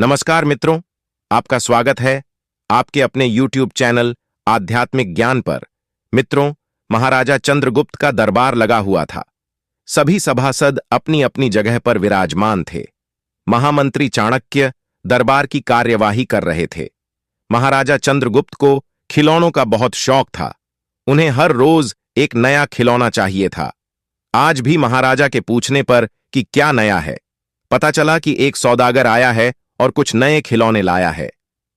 नमस्कार मित्रों, आपका स्वागत है आपके अपने YouTube चैनल आध्यात्मिक ज्ञान पर। मित्रों, महाराजा चंद्रगुप्त का दरबार लगा हुआ था। सभी सभासद अपनी अपनी जगह पर विराजमान थे। महामंत्री चाणक्य दरबार की कार्यवाही कर रहे थे। महाराजा चंद्रगुप्त को खिलौनों का बहुत शौक था। उन्हें हर रोज एक नया खिलौना चाहिए था। आज भी महाराजा के पूछने पर कि क्या नया है, पता चला कि एक सौदागर आया है और कुछ नए खिलौने लाया है।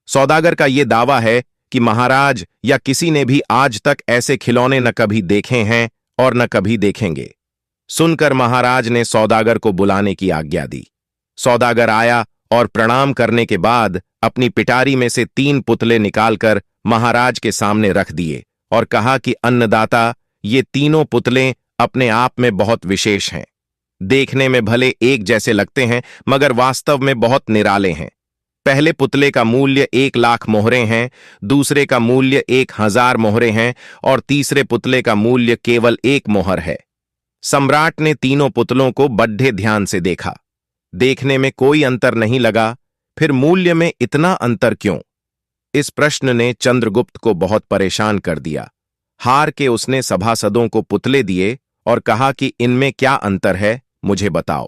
सौदागर का यह दावा है कि महाराज या किसी ने भी आज तक ऐसे खिलौने न कभी देखे हैं और न कभी देखेंगे। सुनकर महाराज ने सौदागर को बुलाने की आज्ञा दी। सौदागर आया और प्रणाम करने के बाद अपनी पिटारी में से 3 पुतले निकालकर महाराज के सामने रख दिए और कहा कि अन्नदाता, ये तीनों पुतले अपने आप में बहुत विशेष हैं। देखने में भले एक जैसे लगते हैं मगर वास्तव में बहुत निराले हैं। पहले पुतले का मूल्य 1,00,000 मोहरे हैं, दूसरे का मूल्य 1,000 मोहरे हैं और तीसरे पुतले का मूल्य केवल 1 मोहर है। सम्राट ने तीनों पुतलों को बड़े ध्यान से देखा। देखने में कोई अंतर नहीं लगा, फिर मूल्य में इतना अंतर क्यों? इस प्रश्न ने चंद्रगुप्त को बहुत परेशान कर दिया। हार के उसने सभासदों को पुतले दिए और कहा कि इनमें क्या अंतर है, मुझे बताओ।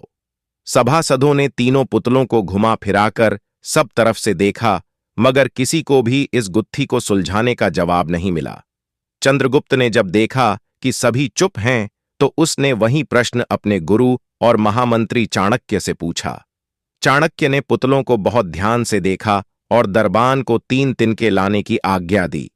सभासदों ने तीनों पुतलों को घुमा फिराकर सब तरफ से देखा मगर किसी को भी इस गुत्थी को सुलझाने का जवाब नहीं मिला। चंद्रगुप्त ने जब देखा कि सभी चुप हैं तो उसने वही प्रश्न अपने गुरु और महामंत्री चाणक्य से पूछा। चाणक्य ने पुतलों को बहुत ध्यान से देखा और दरबान को 3 तिनके लाने की आज्ञा दी।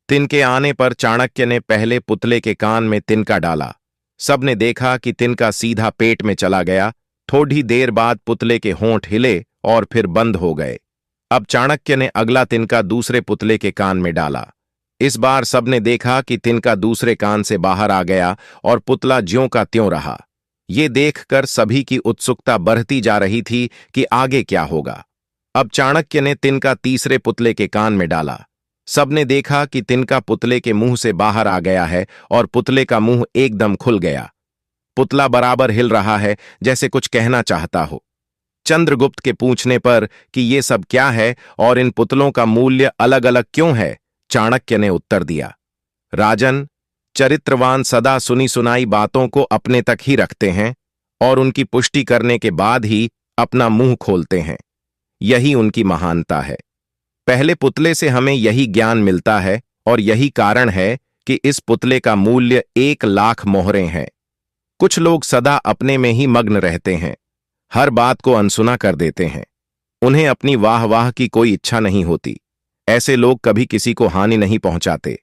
तिनके आने पर चाणक्य ने पहले पुतले के कान में तिनका डाला। सबने देखा कि तिनका सीधा पेट में चला गया। थोड़ी देर बाद पुतले के होंठ हिले और फिर बंद हो गए। अब चाणक्य ने अगला तिनका दूसरे पुतले के कान में डाला। इस बार सबने देखा कि तिनका दूसरे कान से बाहर आ गया और पुतला ज्यों का त्यों रहा। ये देखकर सभी की उत्सुकता बढ़ती जा रही थी कि आगे क्या होगा। अब चाणक्य ने तिनका तीसरे पुतले के कान में डाला। सबने देखा कि तिनका पुतले के मुंह से बाहर आ गया है और पुतले का मुंह एकदम खुल गया। पुतला बराबर हिल रहा है जैसे कुछ कहना चाहता हो। चंद्रगुप्त के पूछने पर कि ये सब क्या है और इन पुतलों का मूल्य अलग अलग क्यों है, चाणक्य ने उत्तर दिया, राजन, चरित्रवान सदा सुनी सुनाई बातों को अपने तक ही रखते हैं और उनकी पुष्टि करने के बाद ही अपना मुंह खोलते हैं। यही उनकी महानता है। पहले पुतले से हमें यही ज्ञान मिलता है और यही कारण है कि इस पुतले का मूल्य 1,00,000 मोहरे हैं। कुछ लोग सदा अपने में ही मग्न रहते हैं, हर बात को अनसुना कर देते हैं। उन्हें अपनी वाह वाह की कोई इच्छा नहीं होती। ऐसे लोग कभी किसी को हानि नहीं पहुंचाते।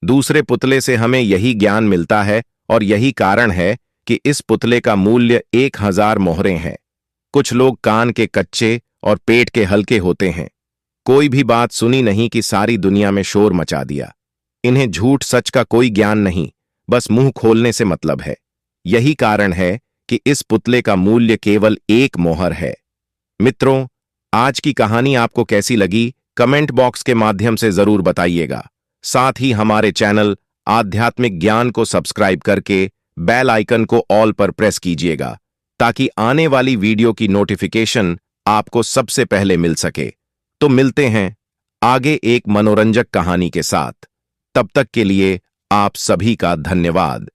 दूसरे पुतले से हमें यही ज्ञान मिलता है और यही कारण है कि इस पुतले का मूल्य 1,000 मोहरे हैं। कुछ लोग कान के कच्चे और पेट के हल्के होते हैं। कोई भी बात सुनी नहीं कि सारी दुनिया में शोर मचा दिया। इन्हें झूठ सच का कोई ज्ञान नहीं, बस मुंह खोलने से मतलब है। यही कारण है कि इस पुतले का मूल्य केवल 1 मोहर है। मित्रों, आज की कहानी आपको कैसी लगी, कमेंट बॉक्स के माध्यम से जरूर बताइएगा। साथ ही हमारे चैनल आध्यात्मिक ज्ञान को सब्सक्राइब करके बेल आइकन को ऑल पर प्रेस कीजिएगा ताकि आने वाली वीडियो की नोटिफिकेशन आपको सबसे पहले मिल सके। तो मिलते हैं आगे एक मनोरंजक कहानी के साथ। तब तक के लिए आप सभी का धन्यवाद।